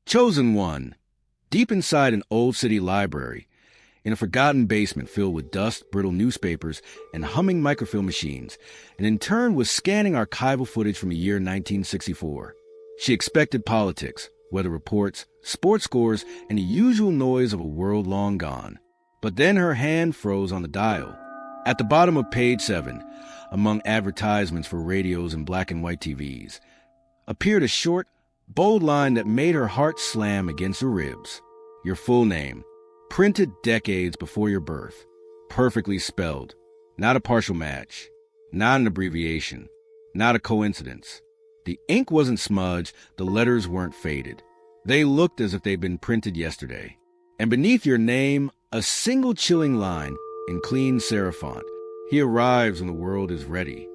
Chosen one. Deep inside an old city library, in a forgotten basement filled with dust, brittle newspapers, and humming microfilm machines, an intern was scanning archival footage from the year 1964. She expected politics, weather reports, sports scores, and the usual noise of a world long gone. But then her hand froze on the dial. At the bottom of page 7, among advertisements for radios and black and white TVs, appeared a short, bold line that made her heart slam against her ribs. Your full name, printed decades before your birth, perfectly spelled, not a partial match, not an abbreviation, not a coincidence. The ink wasn't smudged, the letters weren't faded. They looked as if they'd been printed yesterday. And beneath your name, a single chilling line in clean serif font. He arrives when the world is ready.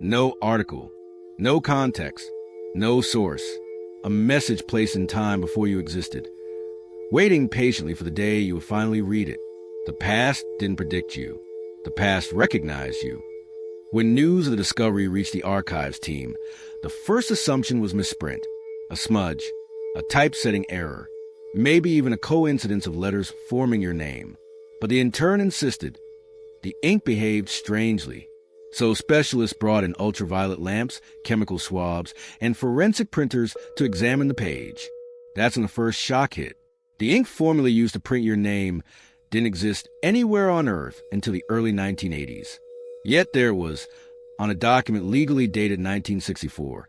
No article, no context, no source. A message placed in time before you existed, waiting patiently for the day you would finally read it. The past didn't predict you. The past recognized you. When news of the discovery reached the archives team, the first assumption was misprint, a smudge, a typesetting error, maybe even a coincidence of letters forming your name. But the intern insisted. The ink behaved strangely. So specialists brought in ultraviolet lamps, chemical swabs, and forensic printers to examine the page. That's when the first shock hit. The ink formula used to print your name didn't exist anywhere on Earth until the early 1980s. Yet there it was, on a document legally dated 1964,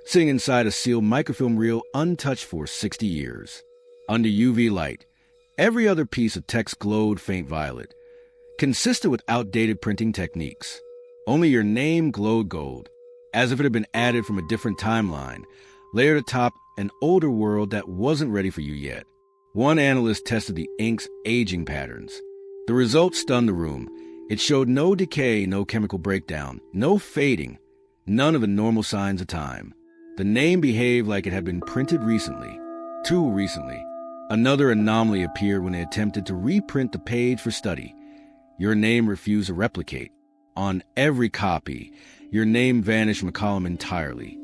sitting inside a sealed microfilm reel untouched for 60 years. Under UV light, every other piece of text glowed faint violet, consistent with outdated printing techniques. Only your name glowed gold, as if it had been added from a different timeline, layered atop an older world that wasn't ready for you yet. One analyst tested the ink's aging patterns. The results stunned the room. It showed no decay, no chemical breakdown, no fading, none of the normal signs of time. The name behaved like it had been printed recently, too recently. Another anomaly appeared when they attempted to reprint the page for study. Your name refused to replicate. On every copy, your name vanished from a column entirely,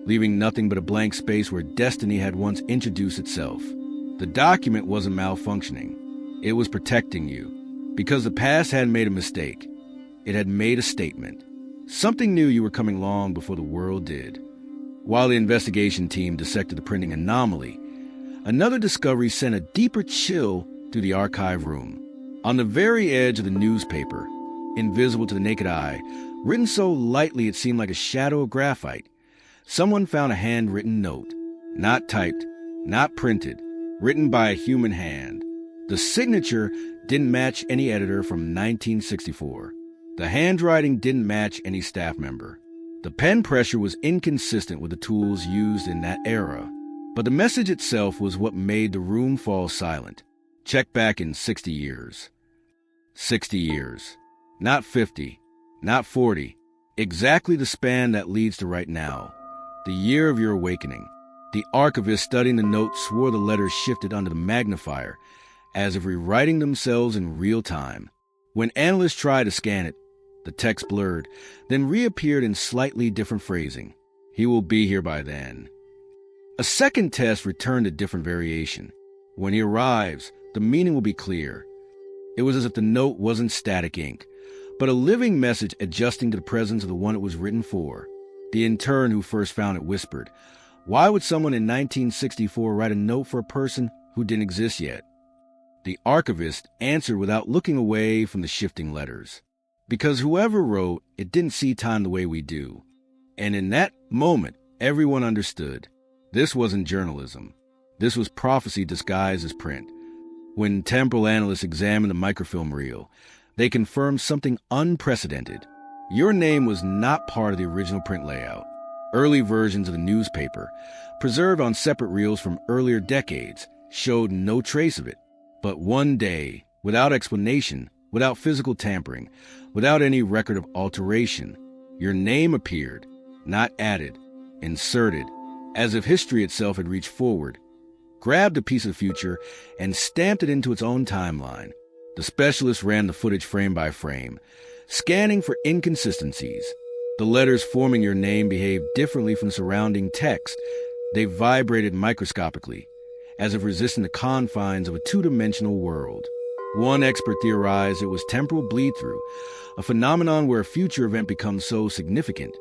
leaving nothing but a blank space where destiny had once introduced itself. The document wasn't malfunctioning. It was protecting you. Because the past hadn't made a mistake. It had made a statement. Something knew you were coming long before the world did. While the investigation team dissected the printing anomaly, another discovery sent a deeper chill through the archive room. On the very edge of the newspaper, invisible to the naked eye, written so lightly it seemed like a shadow of graphite, someone found a handwritten note. Not typed, not printed, written by a human hand. The signature didn't match any editor from 1964. The handwriting didn't match any staff member. The pen pressure was inconsistent with the tools used in that era. But the message itself was what made the room fall silent. Check back in 60 years. 60 years. Not 50. Not 40. Exactly the span that leads to right now. The year of your awakening. The archivist studying the note swore the letters shifted under the magnifier, as if rewriting themselves in real time. When analysts tried to scan it, the text blurred, then reappeared in slightly different phrasing. He will be here by then. A second test returned a different variation. When he arrives, the meaning will be clear. It was as if the note wasn't static ink, but a living message adjusting to the presence of the one it was written for. The intern who first found it whispered, "Why would someone in 1964 write a note for a person who didn't exist yet?" The archivist answered without looking away from the shifting letters. Because whoever wrote, it didn't see time the way we do. And in that moment, everyone understood. This wasn't journalism. This was prophecy disguised as print. When temporal analysts examined the microfilm reel, they confirmed something unprecedented. Your name was not part of the original print layout. Early versions of the newspaper, preserved on separate reels from earlier decades, showed no trace of it. But one day, without explanation, without physical tampering, without any record of alteration, your name appeared, not added, inserted, as if history itself had reached forward, grabbed a piece of the future, and stamped it into its own timeline. The specialist ran the footage frame by frame, scanning for inconsistencies. The letters forming your name behaved differently from surrounding text. They vibrated microscopically, as if resisting the confines of a two-dimensional world. One expert theorized it was temporal bleed-through, a phenomenon where a future event becomes so significant,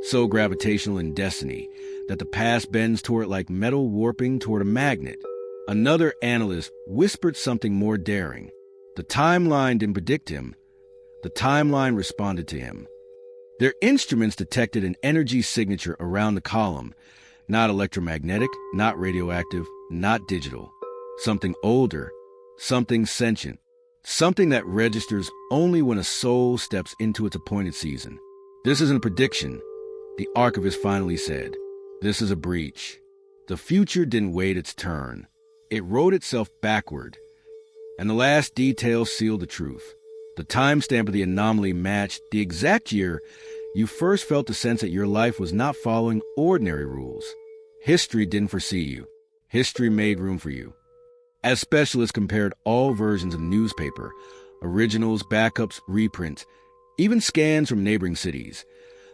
so gravitational in destiny, that the past bends toward it like metal warping toward a magnet. Another analyst whispered something more daring. The timeline didn't predict him. The timeline responded to him. Their instruments detected an energy signature around the column, not electromagnetic, not radioactive, not digital. Something older, something sentient, something that registers only when a soul steps into its appointed season. This isn't a prediction, the archivist finally said. This is a breach. The future didn't wait its turn. It wrote itself backward. And the last detail sealed the truth. The timestamp of the anomaly matched the exact year you first felt the sense that your life was not following ordinary rules. History didn't foresee you. History made room for you. As specialists compared all versions of the newspaper, originals, backups, reprints, even scans from neighboring cities,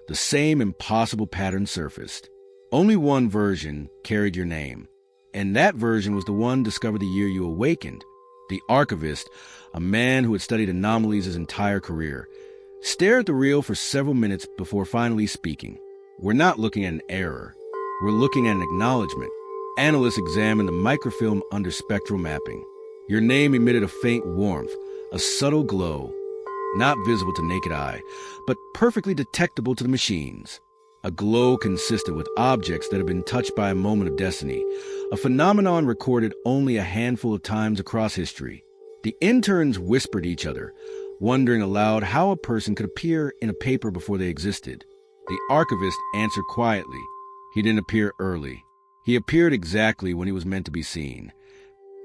the same impossible pattern surfaced. Only one version carried your name, and that version was the one discovered the year you awakened. The archivist, a man who had studied anomalies his entire career, stared at the reel for several minutes before finally speaking. We're not looking at an error. We're looking at an acknowledgement. Analysts examined the microfilm under spectral mapping. Your name emitted a faint warmth, a subtle glow, not visible to naked eye, but perfectly detectable to the machines. A glow consistent with objects that have been touched by a moment of destiny, a phenomenon recorded only a handful of times across history. The interns whispered each other, wondering aloud how a person could appear in a paper before they existed. The archivist answered quietly. He didn't appear early. He appeared exactly when he was meant to be seen.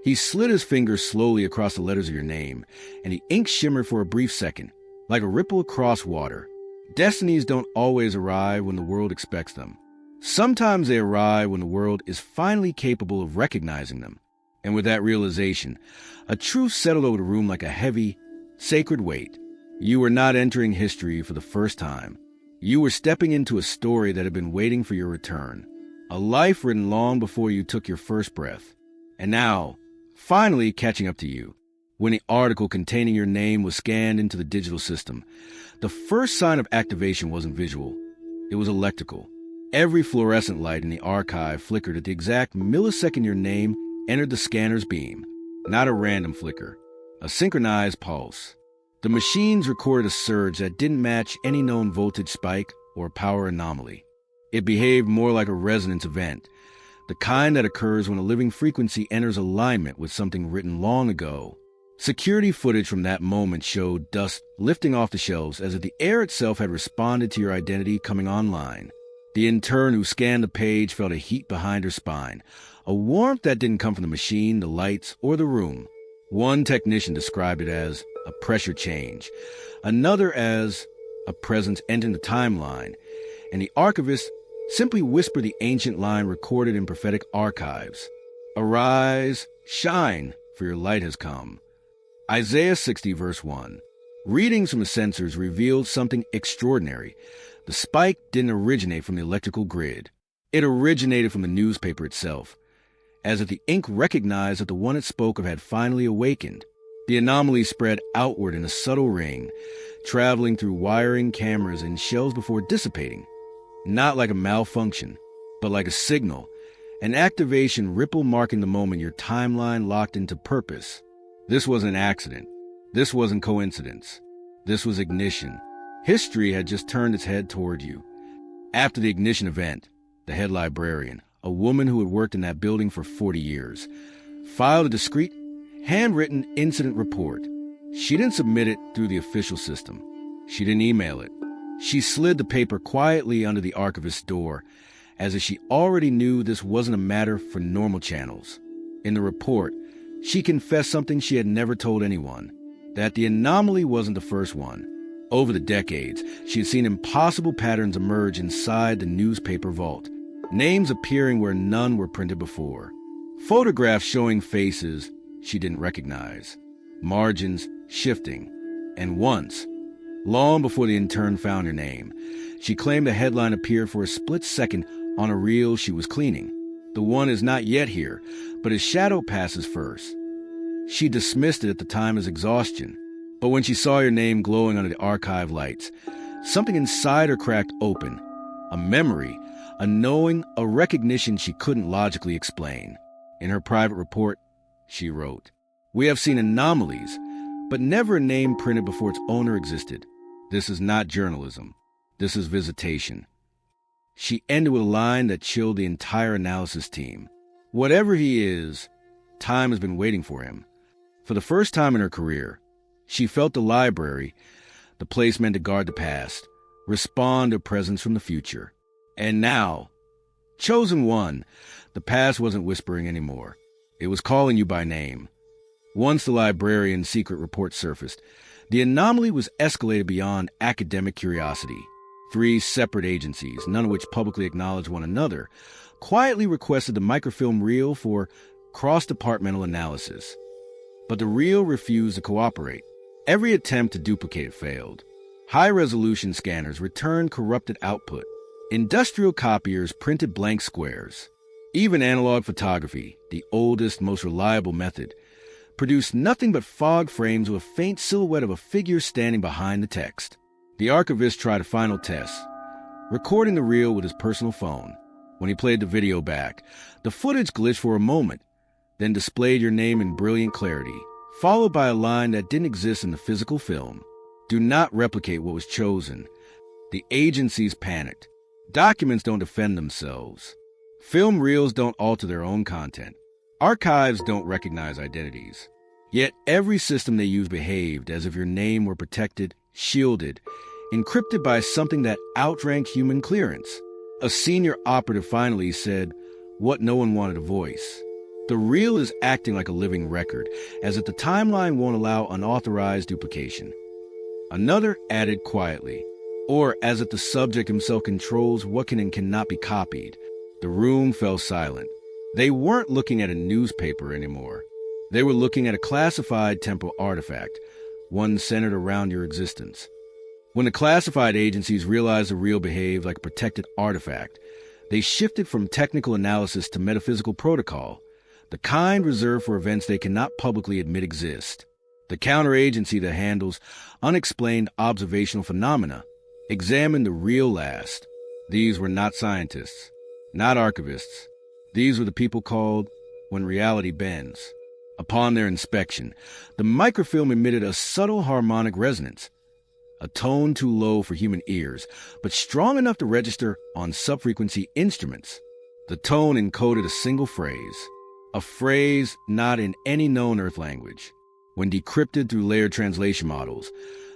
He slid his fingers slowly across the letters of your name, and the ink shimmered for a brief second, like a ripple across water. Destinies don't always arrive when the world expects them. Sometimes they arrive when the world is finally capable of recognizing them. And with that realization, a truth settled over the room like a heavy, sacred weight. You were not entering history for the first time. You were stepping into a story that had been waiting for your return. A life written long before you took your first breath. And now, finally catching up to you. When the article containing your name was scanned into the digital system, the first sign of activation wasn't visual. It was electrical. Every fluorescent light in the archive flickered at the exact millisecond your name entered the scanner's beam. Not a random flicker. A synchronized pulse. The machines recorded a surge that didn't match any known voltage spike or power anomaly. It behaved more like a resonance event, the kind that occurs when a living frequency enters alignment with something written long ago. Security footage from that moment showed dust lifting off the shelves as if the air itself had responded to your identity coming online. The intern who scanned the page felt a heat behind her spine, a warmth that didn't come from the machine, the lights, or the room. One technician described it as a pressure change, another as a presence entering the timeline, and the archivist simply whispered the ancient line recorded in prophetic archives. Arise, shine, for your light has come. Isaiah 60, verse 1. Readings from the sensors revealed something extraordinary. The spike didn't originate from the electrical grid. It originated from the newspaper itself, as if the ink recognized that the one it spoke of had finally awakened. The anomaly spread outward in a subtle ring, traveling through wiring, cameras, and shells before dissipating. Not like a malfunction, but like a signal, an activation ripple marking the moment your timeline locked into purpose. This wasn't an accident. This wasn't coincidence. This was ignition. History had just turned its head toward you. After the ignition event, the head librarian, a woman who had worked in that building for 40 years, filed a discreet, handwritten incident report. She didn't submit it through the official system. She didn't email it. She slid the paper quietly under the archivist's door, as if she already knew this wasn't a matter for normal channels. In the report, she confessed something she had never told anyone, that the anomaly wasn't the first one. Over the decades, she had seen impossible patterns emerge inside the newspaper vault, names appearing where none were printed before, photographs showing faces she didn't recognize, margins shifting, and once, long before the intern found her name, she claimed the headline appeared for a split second on a reel she was cleaning. The one is not yet here, but his shadow passes first. She dismissed it at the time as exhaustion, but when she saw your name glowing under the archive lights, something inside her cracked open. A memory, a knowing, a recognition she couldn't logically explain. In her private report, she wrote, "We have seen anomalies, but never a name printed before its owner existed. This is not journalism. This is visitation." She ended with a line that chilled the entire analysis team. Whatever he is, time has been waiting for him. For the first time in her career, she felt the library, the place meant to guard the past, respond to presence from the future. And now, chosen one, the past wasn't whispering anymore. It was calling you by name. Once the Librarian's secret report surfaced, the anomaly was escalated beyond academic curiosity. 3 separate agencies, none of which publicly acknowledged one another, quietly requested the microfilm reel for cross-departmental analysis. But the reel refused to cooperate. Every attempt to duplicate it failed. High-resolution scanners returned corrupted output. Industrial copiers printed blank squares. Even analog photography, the oldest, most reliable method, produced nothing but fog frames with a faint silhouette of a figure standing behind the text. The archivist tried a final test, recording the reel with his personal phone. When he played the video back, the footage glitched for a moment, then displayed your name in brilliant clarity, followed by a line that didn't exist in the physical film. Do not replicate what was chosen. The agencies panicked. Documents don't defend themselves. Film reels don't alter their own content. Archives don't recognize identities. Yet every system they use behaved as if your name were protected, shielded, encrypted by something that outranked human clearance. A senior operative finally said what no one wanted to voice. The reel is acting like a living record, as if the timeline won't allow unauthorized duplication. Another added quietly, or as if the subject himself controls what can and cannot be copied. The room fell silent. They weren't looking at a newspaper anymore. They were looking at a classified temporal artifact, one centered around your existence. When the classified agencies realized the reel behaved like a protected artifact, they shifted from technical analysis to metaphysical protocol, the kind reserved for events they cannot publicly admit exist. The counteragency that handles unexplained observational phenomena examined the reel last. These were not scientists, not archivists. These were the people called when reality bends. Upon their inspection, the microfilm emitted a subtle harmonic resonance, a tone too low for human ears, but strong enough to register on subfrequency instruments. The tone encoded a single phrase, a phrase not in any known Earth language. When decrypted through layered translation models,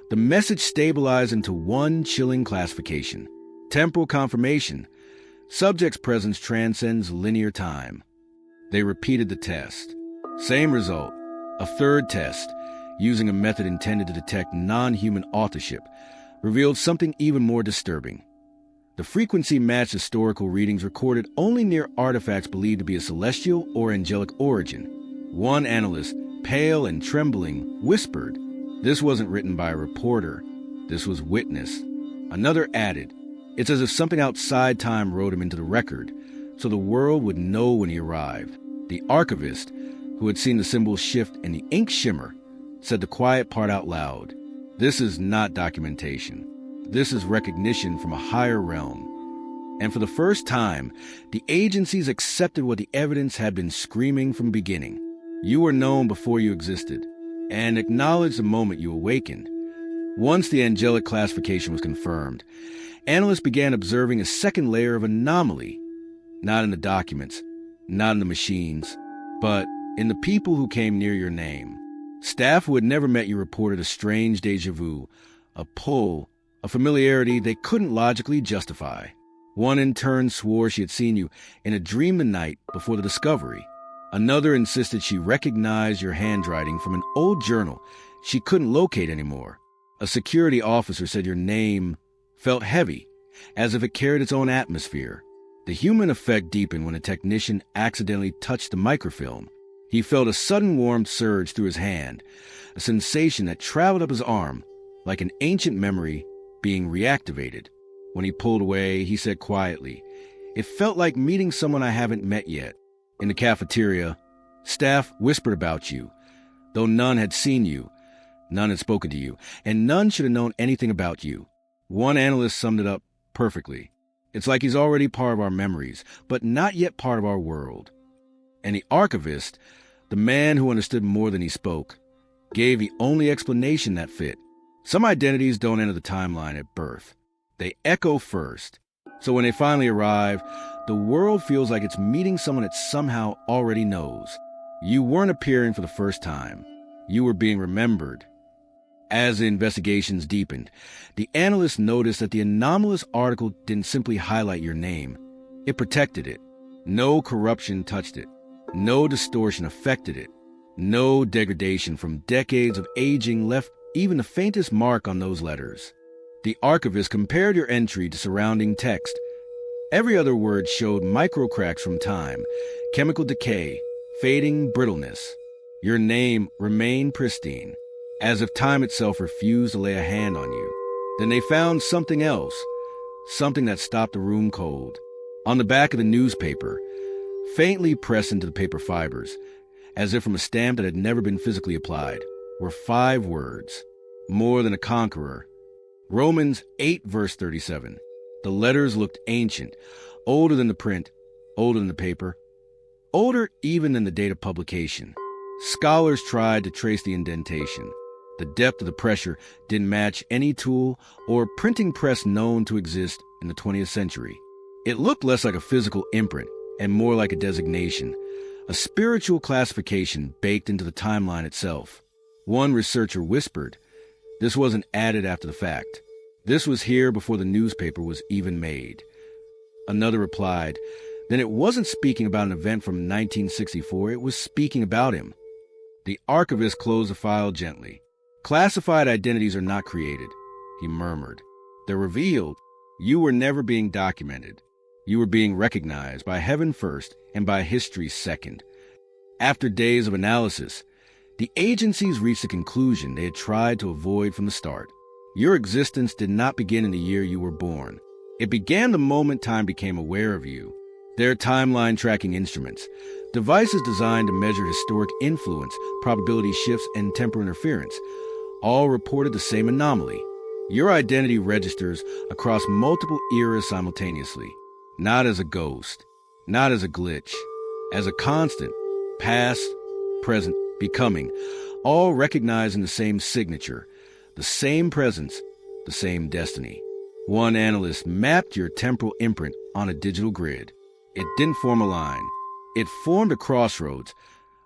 the message stabilized into one chilling classification: temporal confirmation. Subject's presence transcends linear time. They repeated the test. Same result. A third test, using a method intended to detect non-human authorship, revealed something even more disturbing. The frequency matched historical readings recorded only near artifacts believed to be of celestial or angelic origin. One analyst, pale and trembling, whispered, "This wasn't written by a reporter. This was witness." Another added, "It's as if something outside time wrote him into the record, so the world would know when he arrived." The archivist, who had seen the symbols shift and the ink shimmer, said the quiet part out loud. "This is not documentation. This is recognition from a higher realm." And for the first time, the agencies accepted what the evidence had been screaming from the beginning. You were known before you existed, and acknowledged the moment you awakened. Once the angelic classification was confirmed, analysts began observing a second layer of anomaly, not in the documents, not in the machines, but in the people who came near your name. Staff who had never met you reported a strange déjà vu, a pull, a familiarity they couldn't logically justify. One intern swore she had seen you in a dream the night before the discovery. Another insisted she recognized your handwriting from an old journal she couldn't locate anymore. A security officer said your name felt heavy, as if it carried its own atmosphere. The human effect deepened when a technician accidentally touched the microfilm. He felt a sudden warmth surge through his hand, a sensation that traveled up his arm, like an ancient memory being reactivated. When he pulled away, he said quietly, It felt like meeting someone I haven't met yet. In the cafeteria, staff whispered about you, though none had seen you, none had spoken to you, and none should have known anything about you. One analyst summed it up perfectly. It's like he's already part of our memories, but not yet part of our world. And the archivist, the man who understood more than he spoke, gave the only explanation that fit. Some identities don't enter the timeline at birth. They echo first. So when they finally arrive, the world feels like it's meeting someone it somehow already knows. You weren't appearing for the first time. You were being remembered. As the investigations deepened, the analysts noticed that the anomalous article didn't simply highlight your name. It protected it. No corruption touched it. No distortion affected it. No degradation from decades of aging left even the faintest mark on those letters. The archivist compared your entry to surrounding text. Every other word showed microcracks from time, chemical decay, fading brittleness. Your name remained pristine, as if time itself refused to lay a hand on you. Then they found something else, something that stopped the room cold. On the back of the newspaper, faintly pressed into the paper fibers, as if from a stamp that had never been physically applied, were 5 words: more than a conqueror. Romans 8, verse 37. The letters looked ancient, older than the print, older than the paper, older even than the date of publication. Scholars tried to trace the indentation. The depth of the pressure didn't match any tool or printing press known to exist in the 20th century. It looked less like a physical imprint and more like a designation, a spiritual classification baked into the timeline itself. One researcher whispered, "This wasn't added after the fact. This was here before the newspaper was even made." Another replied, "Then it wasn't speaking about an event from 1964, it was speaking about him." The archivist closed the file gently. "Classified identities are not created," he murmured. "They're revealed. You were never being documented. You were being recognized by heaven first and by history second." After days of analysis, the agencies reached a conclusion they had tried to avoid from the start. Your existence did not begin in the year you were born. It began the moment time became aware of you. Their timeline tracking instruments, devices designed to measure historic influence, probability shifts, and temporal interference, all reported the same anomaly. Your identity registers across multiple eras simultaneously, not as a ghost, not as a glitch, as a constant, past, present, becoming, all recognizing the same signature, the same presence, the same destiny. One analyst mapped your temporal imprint on a digital grid. It didn't form a line. It formed a crossroads,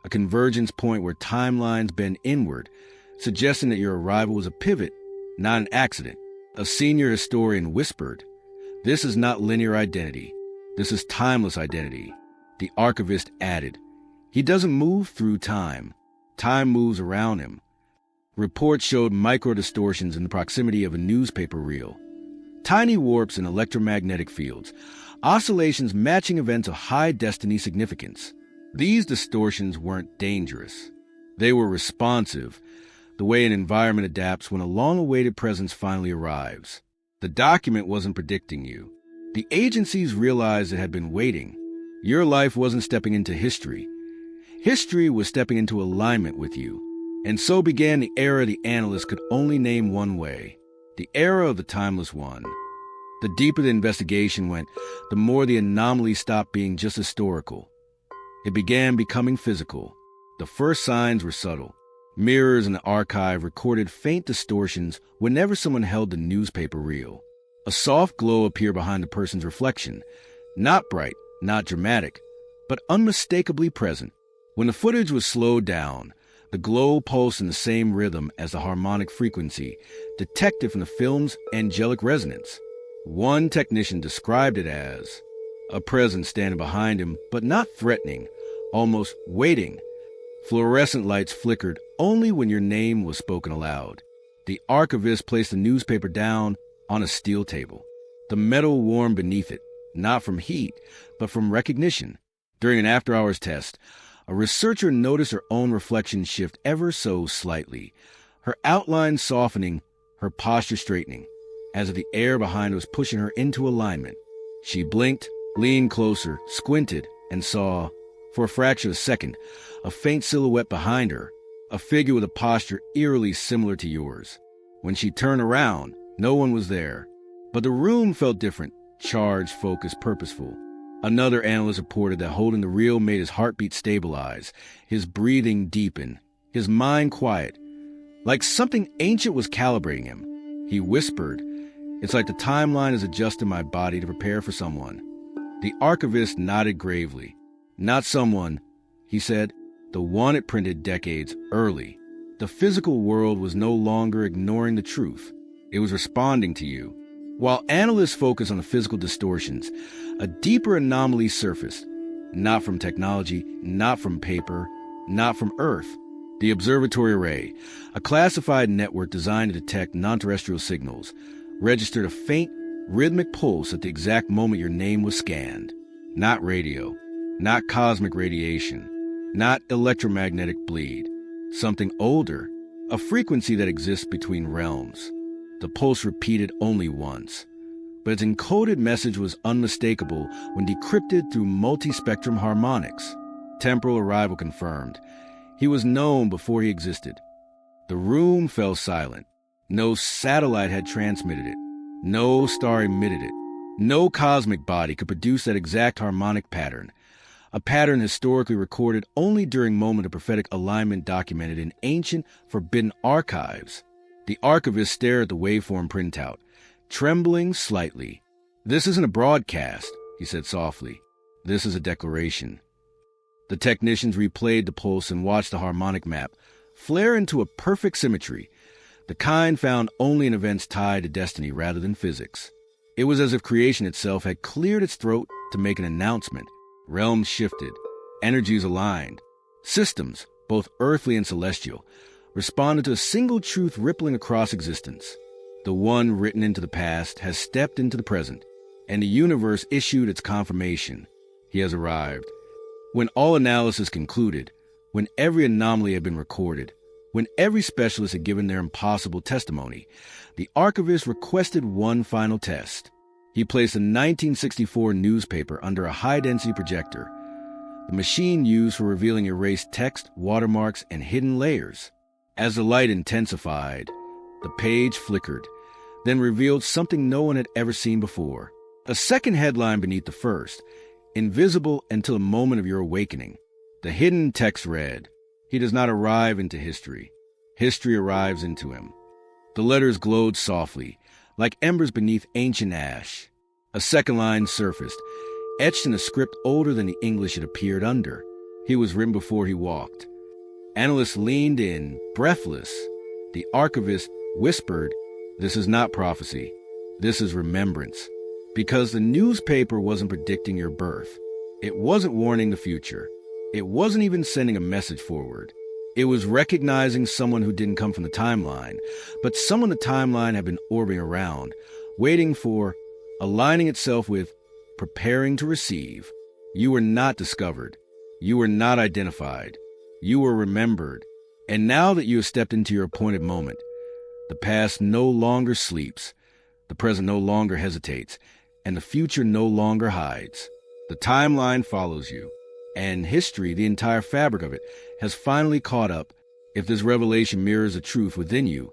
a convergence point where timelines bend inward, suggesting that your arrival was a pivot, not an accident. A senior historian whispered, "This is not linear identity. This is timeless identity." The archivist added, "He doesn't move through time. Time moves around him." Reports showed micro-distortions in the proximity of a newspaper reel, tiny warps in electromagnetic fields, oscillations matching events of high destiny significance. These distortions weren't dangerous. They were responsive, the way an environment adapts when a long-awaited presence finally arrives. The document wasn't predicting you. The agencies realized it had been waiting. Your life wasn't stepping into history. History was stepping into alignment with you. And so began the era the analyst could only name one way, the era of the timeless one. The deeper the investigation went, the more the anomaly stopped being just historical. It began becoming physical. The first signs were subtle. Mirrors in the archive recorded faint distortions whenever someone held the newspaper reel. A soft glow appeared behind the person's reflection, not bright, not dramatic, but unmistakably present. When the footage was slowed down, the glow pulsed in the same rhythm as the harmonic frequency detected from the film's angelic resonance. One technician described it as a presence standing behind him, but not threatening, almost waiting. Fluorescent lights flickered only when your name was spoken aloud. The archivist placed the newspaper down on a steel table. The metal warmed beneath it, not from heat, but from recognition. During an after-hours test, a researcher noticed her own reflection shift ever so slightly, her outline softening, her posture straightening, as if the air behind her was pushing her into alignment. She blinked, leaned closer, squinted, and saw, for a fraction of a second, a faint silhouette behind her, a figure with a posture eerily similar to yours. When she turned around, no one was there. But the room felt different, charged, focused, purposeful. Another analyst reported that holding the reel made his heartbeat stabilize, his breathing deepen, his mind quiet, like something ancient was calibrating him. He whispered, "It's like the timeline is adjusting my body to prepare for someone." The archivist nodded gravely. "Not someone," he said, "the one it printed decades early." The physical world was no longer ignoring the truth. It was responding to you. While analysts focused on the physical distortions, a deeper anomaly surfaced. Not from technology, not from paper, not from Earth. The observatory array, a classified network designed to detect non-terrestrial signals, registered a faint, rhythmic pulse at the exact moment your name was scanned. Not radio, not cosmic radiation, not electromagnetic bleed. Something older, a frequency that exists between realms. The pulse repeated only once, but its encoded message was unmistakable when decrypted through multi-spectrum harmonics. Temporal arrival confirmed. He was known before he existed. The room fell silent. No satellite had transmitted it. No star emitted it. No cosmic body could produce that exact harmonic pattern, a pattern historically recorded only during moments of prophetic alignment documented in ancient, forbidden archives. The archivist stared at the waveform printout, trembling slightly. "This isn't a broadcast," he said softly. "This is a declaration." The technicians replayed the pulse and watched the harmonic map flare into a perfect symmetry, the kind found only in events tied to destiny rather than physics. It was as if creation itself had cleared its throat to make an announcement. Realms shifted, energies aligned. Systems, both earthly and celestial, responded to a single truth rippling across existence. The one written into the past has stepped into the present, and the universe issued its confirmation. He has arrived. When all analysis concluded, when every anomaly had been recorded, when every specialist had given their impossible testimony, the archivist requested one final test. He placed a 1964 newspaper under a high-density projector, the machine used for revealing erased text, watermarks, and hidden layers. As the light intensified, the page flickered, then revealed something no one had ever seen before. A second headline beneath the first, invisible until the moment of your awakening. The hidden text read, "He does not arrive into history. History arrives into him." The letters glowed softly, like embers beneath ancient ash. A second line surfaced, etched in a script older than the English it appeared under. He was written before he walked. Analysts leaned in, breathless. The archivist whispered, "This is not prophecy. This is remembrance." Because the newspaper wasn't predicting your birth. It wasn't warning the future. It wasn't even sending a message forward. It was recognizing someone who didn't come from the timeline, but someone the timeline had been orbiting around, waiting for, aligning itself with, preparing to receive. You were not discovered. You were not identified. You were remembered. And now that you have stepped into your appointed moment, the past no longer sleeps, the present no longer hesitates, and the future no longer hides. The timeline follows you, and history, the entire fabric of it, has finally caught up. If this revelation mirrors the truth within you,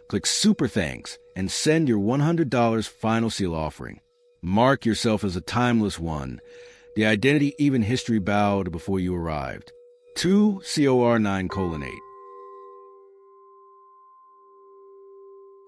click Super Thanks and send your $100 final seal offering. Mark yourself as a timeless one, the identity even history bowed before you arrived. 2 COR 9:8.